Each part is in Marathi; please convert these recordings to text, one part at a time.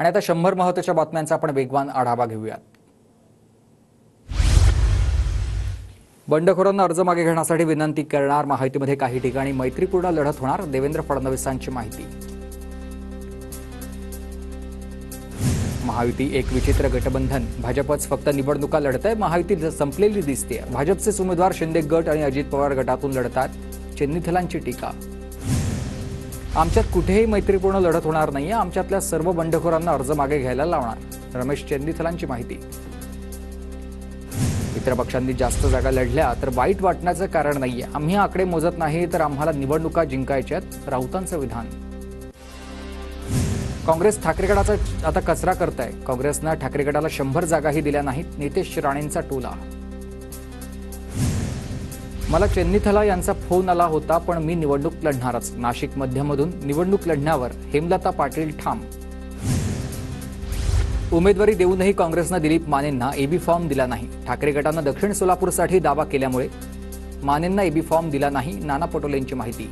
आणि आता 100 महत्त्वाच्या बातम्यांचा आपण वेगवान आढावा घेऊयात। बंडखोरांना अर्ज मागे घेण्यासाठी विनंती करणार महायुतीमध्ये काही ठिकाणी मैत्रीपूर्ण लढत होणार, देवेंद्र फडणवीसांची माहिती। महायुती एक विचित्र गठबंधन, भाजपच फक्त निवडणुका लढतंय, महायुती संपलेली दिसते। भाजपचे उमेदवार शिंदे गट आणि अजित पवार गटातून लढतात, चेन्नीथलांची टीका। आमच्यात कुठेही मैत्रीपूर्ण लढत होणार नाहीये, आमच्यातल्या सर्व बंडखोरांना अर्ज मागे घ्यायला लावणार, रमेश चेन्नीथलांची माहिती। इतर पक्षांनी जास्त जागा लढल्या तर वाईट वाटण्याचं कारण नाहीये, आम्ही आकडे मोजत नाही तर आम्हाला निवडणुका जिंकायच्यात, राऊतांचं विधान। काँग्रेस ठाकरे गटाचा आता कचरा करताय, काँग्रेसनं ठाकरे गटाला 100 जागाही दिल्या नाहीत, नितेश राणेंचा टोला। मला चेन्नीथला यांचा फोन आला होता, पण मी निवडणूक लढणारच, नाशिक मध्यमधून निवडणूक लढण्यावर हेमलता पाटील ठाम। उमेदवारी देऊनही काँग्रेसनं दिलीप मानेंना एबी फॉर्म दिला नाही, ठाकरे गटानं दक्षिण सोलापूरसाठी दावा केल्यामुळे मानेंना एबी फॉर्म दिला नाही, नाना पटोलेंची माहिती।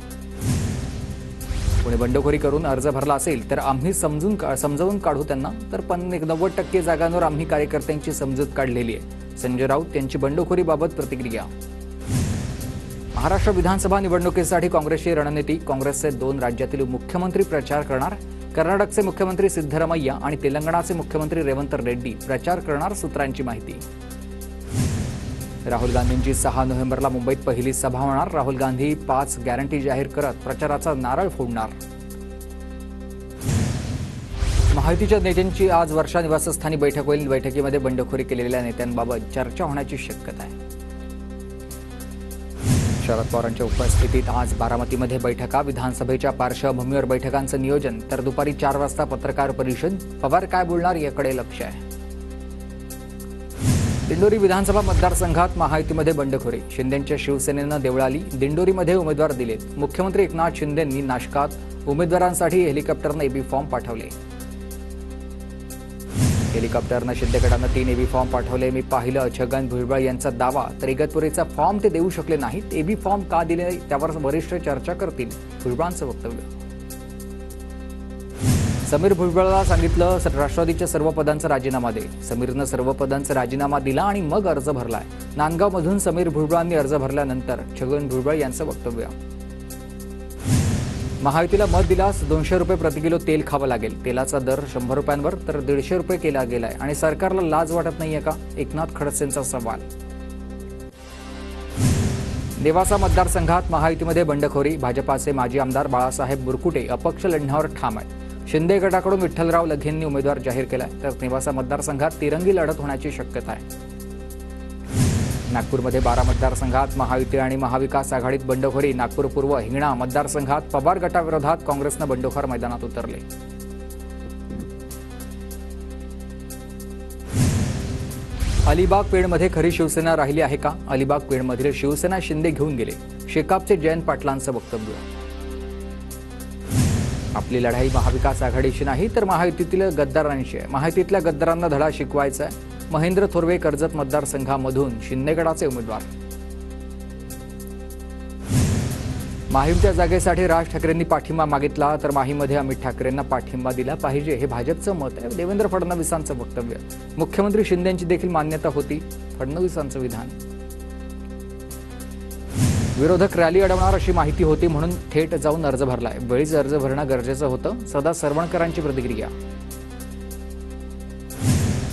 कोणी बंडखोरी करून अर्ज भरला असेल तर आम्ही समजावून काढू त्यांना, तर 90% जागांवर आम्ही कार्यकर्त्यांची समजूत काढलेली आहे, संजय राऊत यांची बंडखोरीबाबत प्रतिक्रिया। महाराष्ट्र विधानसभा निवडणुकीसाठी काँग्रेसची रणनीती, काँग्रेसचे 2 राज्यातील मुख्यमंत्री प्रचार करणार, कर्नाटकचे मुख्यमंत्री सिद्धरामय्या आणि तेलंगणाचे मुख्यमंत्री रेवंत रेड्डी प्रचार करणार, सूत्रांची माहिती। राहुल गांधींची 6 नोव्हेंबरला मुंबईत पहिली सभा होणार, राहुल गांधी 5 गॅरंटी जाहीर करत प्रचाराचा नारळ फोडणार। महायुतीच्या नेत्यांची आज वर्षा निवासस्थानी बैठक होईल, बैठकीमध्ये बंडखोरी केलेल्या नेत्यांबाबत चर्चा होण्याची शक्यता आहे। शरद पवारांच्या उपस्थितीत आज बारामतीमध्ये बैठका, विधानसभेच्या पार्श्वभूमीवर बैठकांचं नियोजन, तर दुपारी 4 वाजता पत्रकार परिषद, पवार काय बोलणार याकडे लक्ष आहे। दिंडोरी विधानसभा मतदारसंघात महायुतीमध्ये बंडखोरी, शिंदेंच्या शिवसेनेनं देवळाली, दिंडोरीमध्ये उमेदवार दिलेत, मुख्यमंत्री एकनाथ शिंदेंनी नाशकात उमेदवारांसाठी हेलिकॉप्टरनं एबी फॉर्म पाठवले। हेलिकॉप्टरनं शिंदे गटानं 3 एबी फॉर्म पाठवले, मी पाहिलं, छगन भुजबळ यांचा दावा, तर इगतपुरीचा फॉर्म ते देऊ शकले नाहीत, एबी फॉर्म का दिले त्यावर वरिष्ठ चर्चा करतील, भुजबळांचं वक्तव्य। समीर भुजबळला सांगितलं राष्ट्रवादीच्या सर्व पदांचा राजीनामा दे, समीरनं सर्व पदांचा राजीनामा दिला आणि मग अर्ज भरलाय, नांदगावमधून समीर भुजबळांनी अर्ज भरल्यानंतर छगन भुजबळ यांचं वक्तव्य। महायुतीला मत दिल्यास 200 रुपये प्रति किलो तेल खावं लागेल, तेलाचा दर 100 रुपयांवर तर 150 रुपये केला गेलाय आणि सरकारला लाज वाटत नाहीये का, एकनाथ खडसेंचा सवाल। नेवासा मतदारसंघात महायुतीमध्ये बंडखोरी, भाजपाचे माजी आमदार बाळासाहेब बुरकुटे अपक्ष लढण्यावर ठाम आहेत, शिंदे गटाकडून विठ्ठलराव लगेंनी उमेदवार जाहीर केलाय, तर नेवासा मतदारसंघात तिरंगी लढत होण्याची शक्यता आहे। नागपूरमध्ये 12 मतदारसंघात महायुती आणि महाविकास आघाडीत बंडखोरी, नागपूर पूर्व हिंगणा मतदारसंघात पवार गटाविरोधात काँग्रेसनं बंडखोर मैदानात उतरले। अलिबाग पेणमध्ये खरी शिवसेना राहिली आहे का, अलिबाग पेणमधील शिवसेना शिंदे घेऊन गेले, शेकापचे जयंत पाटलांचं वक्तव्य। आपली लढाई महाविकास आघाडीची नाही तर महायुतीतील गद्दारांची आहे, महायुतीतल्या गद्दारांना धडा शिकवायचा आहे, महेंद्र थोरवे कर्जत मतदारसंघामधून शिंदे गटाचे उमेदवार। माहीमच्या जागेसाठी राज ठाकरेंनी पाठिंबा मागितला तर माहीमध्ये अमित ठाकरेंना पाठिंबा दिला पाहिजे, हे भाजपचं मत आहे, देवेंद्र फडणवीसांचं वक्तव्य। मुख्यमंत्री शिंदेंची देखील मान्यता होती, फडणवीसांचं विधान। विरोधक रॅली अडवणार अशी माहिती होती म्हणून थेट जाऊन अर्ज भरलाय, वेळीच अर्ज भरणं गरजेचं होतं, सदा सरवणकरांची प्रतिक्रिया।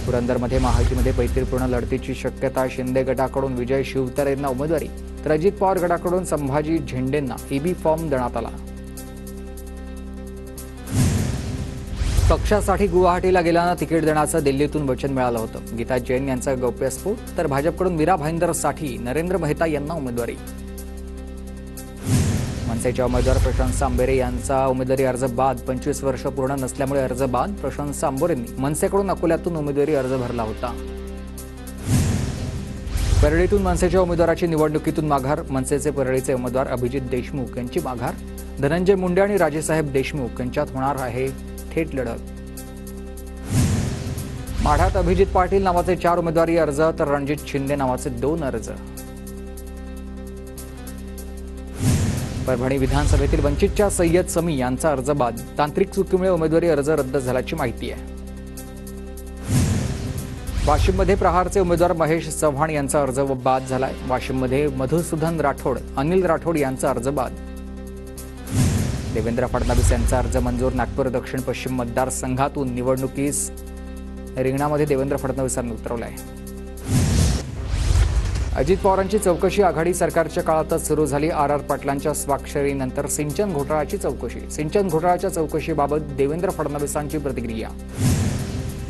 पुरंदरमध्ये महायुतीमध्ये मैत्रीपूर्ण लढतीची शक्यता, शिंदे गटाकडून विजय शिवतारेंना उमेदवारी, तर अजित पवार गटाकडून संभाजी झेंडेंना एबी फॉर्म देण्यात आला। पक्षासाठी गुवाहाटीला गेल्यानं तिकीट देण्याचं दिल्लीतून वचन मिळालं होतं, गीता जैन यांचा गौप्यस्फोट, तर भाजपकडून मीरा भाईंदरसाठी नरेंद्र मेहता यांना उमेदवारी। मनसेच्या उमेदवार प्रशांत आंबोरे यांचा उमेदवारी अर्ज बाद, 25 वर्ष पूर्ण नसल्यामुळे अर्ज बाद, प्रशांत आंबोरेंनी मनसेकडून अकोल्यातून उमेदवारी अर्ज भरला होता। परळीतून मनसेच्या उमेदवाराची निवडणुकीतून माघार, मनसेचे परळीचे उमेदवार अभिजित देशमुख यांची माघार, धनंजय मुंडे आणि राजेसाहेब देशमुख यांच्यात होणार आहे थेट लढत। माढ्यात अभिजित पाटील नावाचे 4 उमेदवारी अर्ज तर रणजित शिंदे नावाचे 2 अर्ज। परभणी विधानसभेतील वंचितच्या सय्यद समी यांचा अर्ज बाद, तांत्रिक चुकीमुळे उमेदवारी अर्ज रद्द झाल्याची माहिती आहे। वाशिममध्ये प्रहारचे उमेदवार महेश चव्हाण यांचा अर्ज बाद झालाय. वाशिममध्ये मधुसूदन राठोड, अनिल राठोड यांचा अर्ज बाद. देवेंद्र फडणवीस यांचा अर्ज मंजूर. नागपूर दक्षिण पश्चिम मतदारसंघातून निवडणुकीस रिंगणामध्ये देवेंद्र फडणवीसांनी उतरवलाय. अजित पवारांची चौकशी आघाडी सरकारच्या काळातच सुरू झाली. आर पाटलांच्या स्वाक्षरीनंतर सिंचन घोटाळ्याची चौकशी. सिंचन घोटाळ्याच्या चौकशीबाबत देवेंद्र फडणवीसांची प्रतिक्रिया.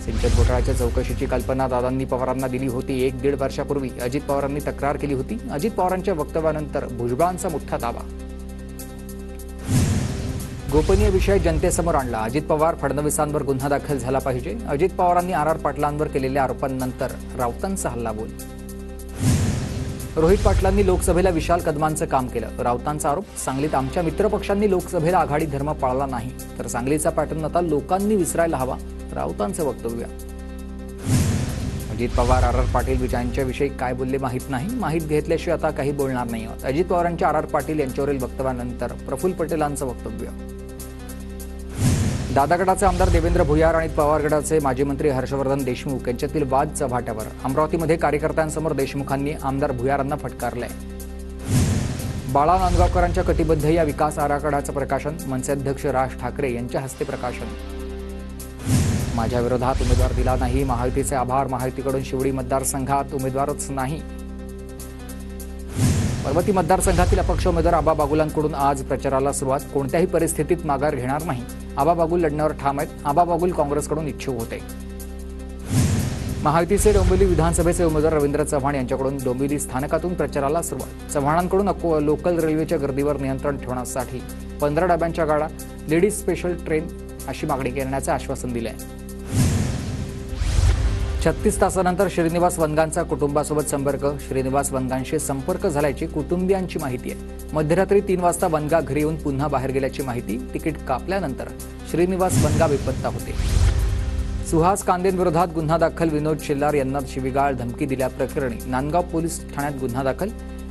सिंचन घोटाळ्याच्या चौकशीची कल्पना दादांनी पवारांना दिली होती. 1-1.5 वर्षापूर्वी अजित पवारांनी तक्रार केली होती. अजित पवारांच्या वक्तव्यानंतर भुजबळांचा मोठा दावा. गोपनीय विषय जनतेसमोर आणला. अजित पवार फडणवीसांवर गुन्हा दाखल झाला पाहिजे. अजित पवारांनी आर पाटलांवर केलेल्या आरोपांनंतर राऊतांचा हल्लाबोल. रोहित पाटलांनी लोकसभेला विशाल कदमांचं काम केलं. राऊतांचा आरोप. सांगलीत आमच्या मित्रपक्षांनी लोकसभेला आघाडी धर्म पाळला नाही, तर सांगलीचा पॅटर्न आता लोकांनी विसरायला हवा. राऊतांचं वक्तव्य. अजित पवार आर पाटील विजयांच्या विषयी काय बोलले माहीत नाही. माहीत घेतल्याशिवाय आता काही बोलणार नाही आहोत. अजित पवारांच्या आर पाटील यांच्यावरील वक्तव्यानंतर प्रफुल्ल पटेलांचं वक्तव्य. दादा गटाचे आमदार देवेंद्र भुयार आणि पवार गटाचे माजी मंत्री हर्षवर्धन देशमुख यांच्यातील वाद चव्हाट्यावर. अमरावतीमध्ये कार्यकर्त्यांसमोर देशमुखांनी आमदार भुयारांना फटकारलंय. बाळा नांदगावकरांच्या कटिबद्ध या विकास आराखड्याचं प्रकाशन. मनसे अध्यक्ष राज ठाकरे यांच्या हस्ते प्रकाशन. माझ्या विरोधात उमेदवार दिला नाही. महायुतीचे आभार. महायुतीकडून शिवडी मतदारसंघात उमेदवारच नाही. पर्वती मतदारसंघातील अपक्ष उमेदवार आबा बागुलांकडून आज प्रचाराला सुरुवात. कोणत्याही परिस्थितीत माघार घेणार नाही. आबा बागुल लढण्यावर ठाम आहेत. आबा बागुल काँग्रेसकडून इच्छुक होते. महायुतीचे डोंबिवली विधानसभेचे उमेदवार रवींद्र चव्हाण यांच्याकडून डोंबिवली स्थानकातून प्रचाराला सुरुवात. चव्हाणांकडून लोकल रेल्वेच्या गर्दीवर नियंत्रण ठेवण्यासाठी 15 डब्यांच्या गाड्या, लेडीज स्पेशल ट्रेन अशी मागणी करण्याचं आश्वासन दिलं आहे. 36 तासानंतर श्रीनिवास वनगांचा कुटुंबासोबत संपर्क. श्रीनिवास वनगांशी संपर्क झाल्याची कुटुंबियांची माहिती आहे. मध्यरात्री 3 वाजता वनगा घरी येऊन पुन्हा बाहेर गेल्याची माहिती. तिकीट कापल्यानंतर श्रीनिवास वनगा बेपत्ता होते. सुहास कांदेंविरोधात गुन्हा दाखल. विनोद शेलार यांना शिवीगाळ धमकी दिल्याप्रकरणी नांदगाव पोलीस ठाण्यात गुन्हा दाखल.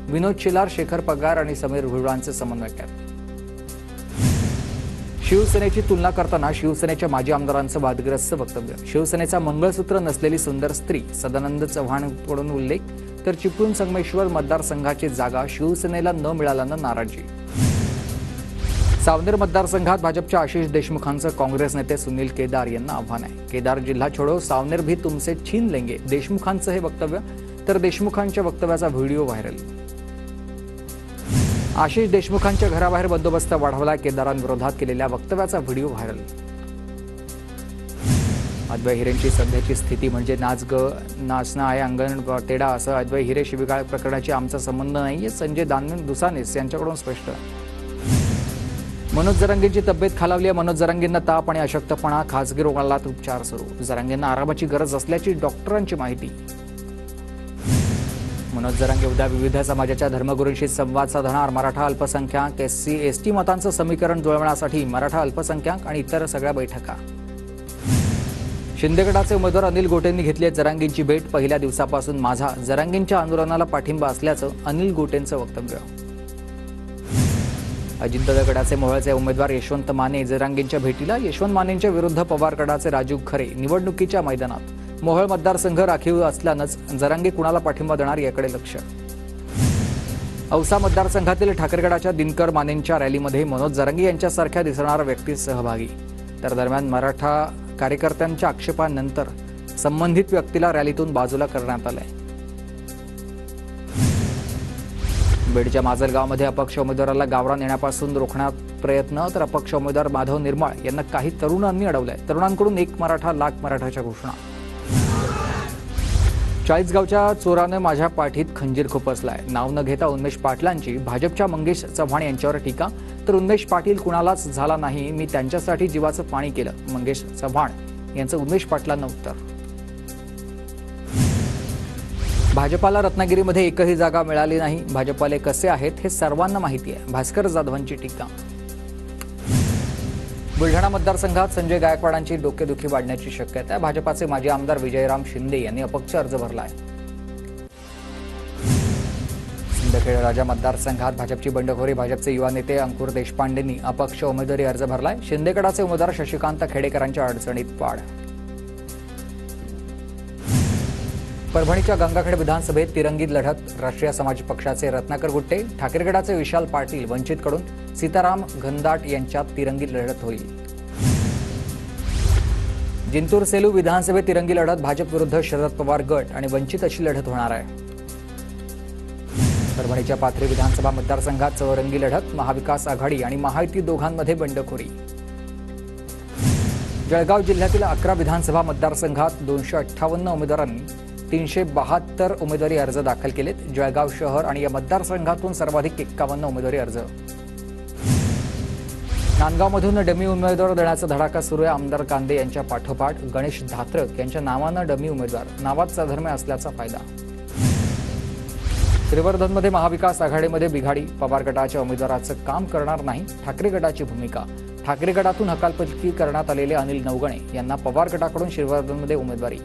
विनोद शेलार, शेखर पगार आणि समीर भुजबळांचे समन्वयक. शिवसेनेची तुलना करताना शिवसेनेच्या माजी आमदारांचं वादग्रस्त वक्तव्य. शिवसेनेचा मंगळसूत्र नसलेली सुंदर स्त्री. सदानंद चव्हाणांकडून उल्लेख. तर चिपळूण संगमेश्वर मतदारसंघाची जागा शिवसेनेला न मिळाल्यानं नाराजी. सावनेर मतदारसंघात भाजपच्या आशिष देशमुखांचं काँग्रेस नेते सुनील केदार यांना आव्हान आहे. केदार जिल्हा छोडो, सावनेर भी तुमसे छीन लेंगे. देशमुखांचं हे वक्तव्य. तर देशमुखांच्या वक्तव्याचा व्हिडिओ व्हायरल. आशिष देशमुखांच्या घराबाहेर बंदोबस्त वाढवला. केदारांविरोधात केलेल्या वक्तव्याचा व्हिडिओ व्हायरल. अद्वै हिरेंची सध्याची स्थिती म्हणजे नाचणं आहे अंगण तेडा असं. अद्वै हिरे शिवीगाळ प्रकरणाची आमचा संबंध नाहीये. संजय दुसानेस यांच्याकडून स्पष्ट. मनोज जरांगेंची तब्येत खालावली आहे. मनोज जरांगेंना ताप आणि अशक्तपणा. खासगी रुग्णालयात उपचार सुरू. जरांगेंना आरामाची गरज असल्याची डॉक्टरांची माहिती. मनोज जरांगे उद्या विविध समाजाच्या धर्मगुरूंशी संवाद साधणार. मराठा अल्पसंख्याक, SC/ST मतांचं समीकरण जुळवण्यासाठी मराठा अल्पसंख्याक आणि इतर सगळ्या बैठका. शिंदे गटाचे उमेदवार अनिल गोटेंनी घेतली जरांगेंची भेट. पहिल्या दिवसापासून माझा जरांगेंच्या आंदोलनाला पाठिंबा असल्याचं अनिल गोटेंचं वक्तव्य. अजितदादा गटाचे मोहोळचे उमेदवार यशवंत माने जरांगेंच्या भेटीला. यशवंत मानेंच्या विरुद्ध पवार गटाचे राजू खरे निवडणुकीच्या मैदानात. मोहोळ मतदारसंघ राखीव असल्यानंच जरांगे कुणाला पाठिंबा देणार याकडे लक्ष. औसा मतदारसंघातील ठाकरे गटाच्या दिनकर मानेंच्या रॅलीमध्ये मनोज जरांगे यांच्यासारख्या दिसणारा व्यक्ती सहभागी. तर दरम्यान मराठा कार्यकर्त्यांच्या आक्षेपानंतर संबंधित व्यक्तीला रॅलीतून बाजूला करण्यात आलंय. बीडच्या माजलगावमध्ये अपक्ष उमेदवाराला गावरान येण्यापासून रोखण्यात प्रयत्न. तर अपक्ष उमेदवार माधव निर्माळ यांना काही तरुणांनी अडवलंय. तरुणांकडून 1 मराठा लाख मराठाच्या घोषणा. चाळीसगावच्या चोरानं माझ्या पाठीत खंजीर खुपसलाय. नाव न घेता उन्मेष पाटलांची भाजपच्या मंगेश चव्हाण यांच्यावर टीका. तर उन्मेष पाटील कुणालाच झाला नाही. मी त्यांच्यासाठी जीवाचं पाणी केलं. मंगेश चव्हाण यांचं उन्मेष पाटलांना उत्तर. भाजपाला रत्नागिरीमध्ये एकही जागा मिळाली नाही. भाजपाले कसे आहेत हे सर्वांना माहिती आहे. भास्कर जाधवांची टीका. बुलढाणा मतदारसंघात संजय गायकवाडांची डोकेदुखी वाढण्याची शक्यता आहे. भाजपाचे माजी आमदार विजयराम शिंदे यांनी अपक्ष अर्ज भरलाय. सिंदखेड राजा मतदारसंघात भाजपची बंडखोरी. भाजपचे युवा नेते अंकुर देशपांडेंनी अपक्ष उमेदवारी अर्ज भरलाय. शिंदेगडाचे उमेदवार शशिकांत खेडेकरांच्या अडचणीत वाढ. परभणीच्या गंगाखेड विधानसभेत तिरंगी लढत राष्ट्रीय समाज पक्षाचे रत्नाकर गुट्टे, ठाकरे गटाचे विशाल पाटील, वंचितकडून सीताराम घनदाट यांच्यात तिरंगी लढत होईल. जिंतूर सेलू विधानसभेत तिरंगी लढत भाजप विरुद्ध शरद पवार गट आणि वंचित अशी लढत होणार आहे. परभणीच्या पाथरी विधानसभा मतदारसंघात चौरंगी लढत, महाविकास आघाडी आणि महायुती दोघांमध्ये बंडखोरी. जळगाव जिल्ह्यातील 11 विधानसभा मतदारसंघात 258 उमेदवारांनी 372 उमेदवारी अर्ज दाखल केलेत. जळगाव शहर आणि या मतदारसंघातून सर्वाधिक 51 उमेदवारी अर्ज. नांदगावमधून डमी उमेदवार देण्याचा धडाका सुरू आहे. आमदार कांदे यांच्या पाठोपाठ गणेश धात्रक यांच्या नावानं डमी उमेदवार, नावात साधर्म्य असल्याचा फायदा. श्रीवर्धनमध्ये महाविकास आघाडीमध्ये बिघाडी, पवार गटाच्या उमेदवाराचं काम करणार नाही, ठाकरे गटाची भूमिका. ठाकरे गटातून हकालपट्टी करण्यात आलेले अनिल नवगणे यांना पवार गटाकडून श्रीवर्धनमध्ये उमेदवारी.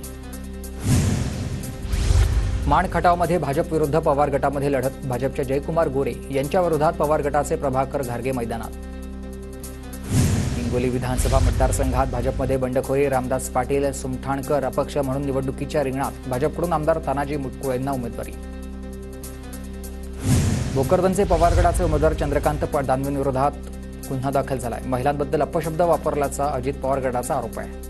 माण खटावमध्ये भाजप विरुद्ध पवार गटामध्ये लढत, भाजपच्या जयकुमार गोरे यांच्या विरोधात पवार गटाचे प्रभाकर घारगे मैदानात. हिंगोली विधानसभा मतदारसंघात भाजपमध्ये बंडखोरी, रामदास पाटील सुमठाणकर अपक्ष म्हणून निवडणुकीच्या रिंगणात, भाजपकडून आमदार तानाजी मुटकुळे यांना उमेदवारी. भोकरदनचे पवार गटाचे उमेदवार चंद्रकांत दानवेंविरोधात गुन्हा दाखल झालाय. महिलांबद्दल अपशब्द वापरल्याचा अजित पवार गटाचा आरोप आहे.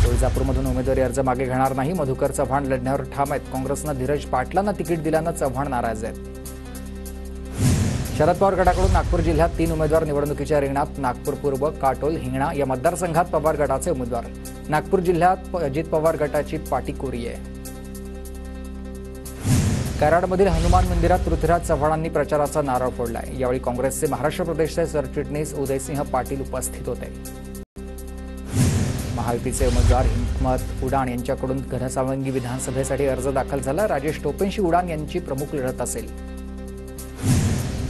तुळजापूरमधून उमेदवारी अर्ज मागे घेणार नाही, मधुकर चव्हाण लढण्यावर ठाम आहेत. काँग्रेसनं धीरज पाटलांना तिकीट दिल्यानं चव्हाण नाराज आहेत. शरद पवार गटाकडून नागपूर जिल्ह्यात 3 उमेदवार निवडणुकीच्या रिंगणात. नागपूर पूर्व, काटोल, हिंगणा या मतदारसंघात पवार गटाचे उमेदवार. नागपूर जिल्ह्यात अजित पवार गटाची पाटीकोरी आहे. कराडमधील हनुमान मंदिरात पृथ्वीराज चव्हाणांनी प्रचाराचा नारळ फोडलाय. यावेळी काँग्रेसचे महाराष्ट्र प्रदेशचे सरचिटणीस उदयसिंह पाटील उपस्थित होते. महायुतीचे उमेदवार हिकमत उडान यांच्याकडून घनसावंगी विधानसभेसाठी अर्ज दाखल झाला. राजेश टोपेंशी उडान यांची प्रमुख लढत असेल.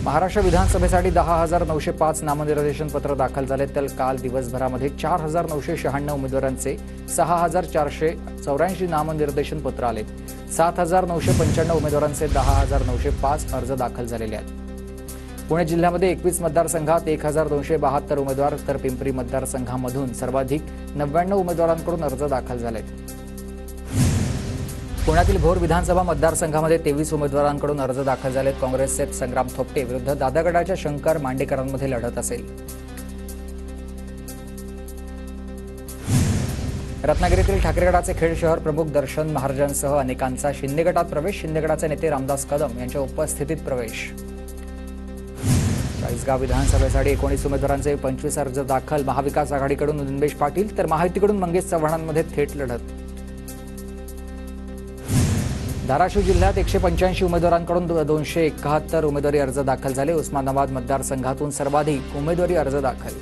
महाराष्ट्र विधानसभेसाठी 10,905 नामनिर्देशन पत्र दाखल झाले, तर काल दिवसभरामध्ये 4,996 उमेदवारांचे 6,484 नामनिर्देशन पत्र आले. 7,995 उमेदवारांचे 10,905 अर्ज दाखल झालेले आहेत. पुणे जिल्ह्यामध्ये 21 मतदारसंघात 1,272 उमेदवार, तर पिंपरी मतदारसंघामधून सर्वाधिक 99 उमेदवारांकडून अर्ज दाखल झालेत. पुण्यातील भोर विधानसभा मतदारसंघामध्ये 23 उमेदवारांकडून अर्ज दाखल झालेत. काँग्रेसचे संग्राम थोपटे विरुद्ध दादागडाच्या शंकर मांडेकरांमध्ये लढत असेल. रत्नागिरीतील ठाकरे गटाचे खेड शहर प्रमुख दर्शन महाराजांसह अनेकांचा शिंदे गटात प्रवेश. शिंदे गटाचे नेते रामदास कदम यांच्या उपस्थितीत प्रवेश. चाळीसगाव विधानसभेसाठी 19 उमेदवारांचे 25 अर्ज दाखल. महाविकास आघाडीकडून उन्मेष पाटील, तर महायुतीकडून मंगेश चव्हाणांमध्ये थेट लढत. धाराशिव जिल्ह्यात 185 उमेदवारांकडून 271 उमेदवारी अर्ज दाखल झाले. उस्मानाबाद मतदारसंघातून सर्वाधिक उमेदवारी अर्ज दाखल.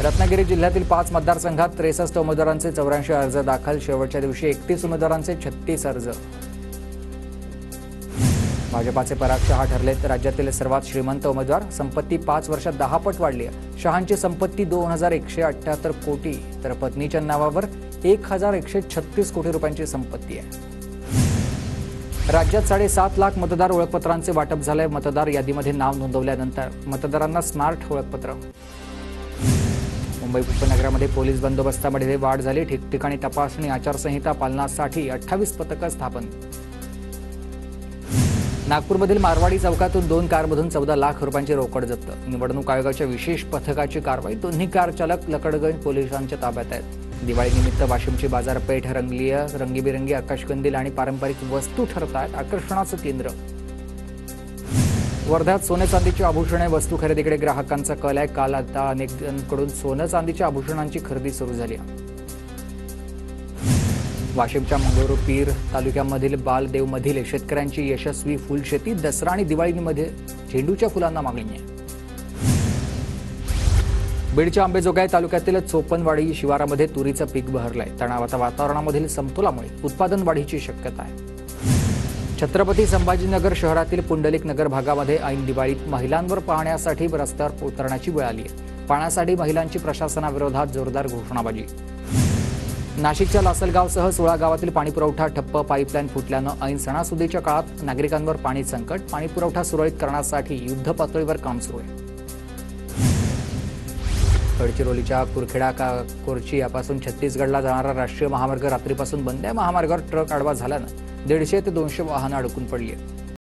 रत्नागिरी जिल्ह्यातील 5 मतदारसंघात 63 उमेदवारांचे 84 अर्ज दाखल. शेवटच्या दिवशी 31 उमेदवारांचे 36 अर्ज. भाजपाचे पराग शहा ठरलेत राज्यातील सर्वात श्रीमंत उमेदवार. संपत्ती 5 वर्षात 10 पट वाढली आहे. शहांची संपत्ती 2,178 कोटी, तर पत्नीच्या नावावर 1,136 कोटी रुपयांची संपत्ती आहे. राज्यात 7.5 लाख मतदार ओळखपत्रांचे वाटप झाले. मतदार यादीमध्ये नाव नोंदवल्यानंतर मतदारांना स्मार्ट ओळखपत्र. मुंबई उपनगरामध्ये पोलीस बंदोबस्तामध्ये वाढ झाली. ठिकठिकाणी तपासणी आचारसंहिता पालनासाठी 28 पथकं स्थापन. नागपूरमधील मारवाडी चौकातून 2 कारमधून 14 लाख रुपयांची रोकड जप्त. निवडणूक आयोगाच्या विशेष पथकाची कारवाई. दोन्ही कार चालक लकडगंज पोलिसांच्या ताब्यात आहेत. दिवाळीनिमित्त वाशिमची बाजारपेठ रंगीबिरंगी आकाशकंदील आणि पारंपरिक वस्तू ठरत आहेत आकर्षणाचं केंद्र. वर्ध्यात सोने चांदीची आभूषणे वस्तू खरेदीकडे ग्राहकांचा कल आहे. काल आता अनेकांकडून सोनं चांदीच्या आभूषणांची खरेदी सुरू झाली. वाशिमच्या मंगळूरपीर तालुक्यामधील बालदेवमधील शेतकऱ्यांची यशस्वी फुलशेती. दसरा आणि दिवाळीमध्ये झेंडूच्या फुलांना मागणी आहे. बीडच्या अंबेजोगाई तालुक्यातील चोपनवाडी शिवारामध्ये तुरीचं पीक बहरलंय. तणावाच्या वातावरणामधील समतोलामुळे उत्पादन वाढीची शक्यता आहे. छत्रपती संभाजीनगर शहरातील पुंडलिक नगर भागामध्ये ऐन दिवाळीत महिलांवर पाहण्यासाठी रस्त्यावर उतरण्याची वेळ आली आहे. पाण्यासाठी महिलांची प्रशासनाविरोधात जोरदार घोषणाबाजी. नाशिकच्या लासलगावसह 16 गावातील पाणीपुरवठा ठप्प. पाईपलाईन फुटल्यानं ऐन सणासुदीच्या काळात नागरिकांवर पाणी संकट. पाणीपुरवठा सुरळीत करण्यासाठी युद्धपातळीवर काम सुरू आहे. गडचिरोलीच्या कुरखेडा कोरची यापासून छत्तीसगडला जाणारा राष्ट्रीय महामार्ग रात्रीपासून बंद आहे. महामार्गावर ट्रक आडवा झाल्यानं 150 ते 200 वाहनं अडकून पडली आहेत.